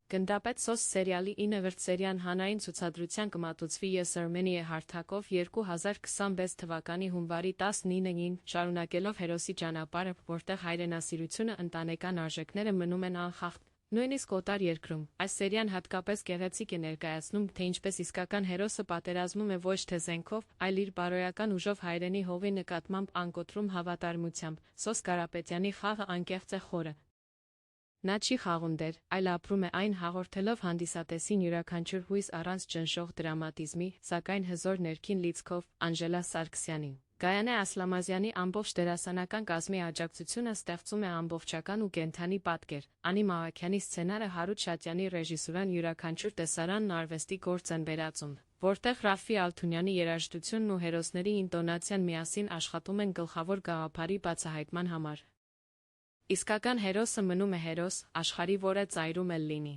Գնդապետ Սոս սերիալի 9 վրտսերիան հանրային ցուցադրության կմատուցվի Yes Armenia հարթակով 2026 թվականի հունվարի 19-ին, շարունակելով հերոսի ճանապարհը, որտեղ հայրենասիրությունը ընտանեկան արժեքները մնում են անխախտ, նույնիսկ օտար երկրում։ Այս սերիան հատկապես գեղեցիկ է ներկայացնում, թե ինչպես իսկական հերոսը պատերազմում է ոչ թե զենքով, այլ իր բարոյական ուժով հայրենի հողի նկատմամբ անկոտրում հավատարմությամբ։ Սոս Կարապետյանի խաղը անկեղծ է խորը։ Նա չի խաղում դեր, այլ ապրում է այն, հաղորդելով հանդիսատեսին յուրաքանչյուր հույս առանց ճնշող դրամատիզմի, սակայն հզոր ներքին լիցքով։ Անժելա Սարգսյանի, Գայանե Ասլամազյանի ամբողջ դերասանական կազմի աջակցությունը ստեղծում է ամբողջական ու կենդանի պատկեր։ Անի Մաղաքյանի սցենարը, Հարութ Շատյանի ռեժիսուրան յուրաքանչյուր տեսարանն արվեստի գործ են վերածում, որտեղ Ռաֆֆի Ալթունյանի երաժշտությունն ու հերոսների ինտոնացիան միասին աշխատում են գլխավոր գաղափարի բացահայտման համար։ Իսկական հերոսը մնում է հերոս, աշխարհի որը ծայրում էլ լինի։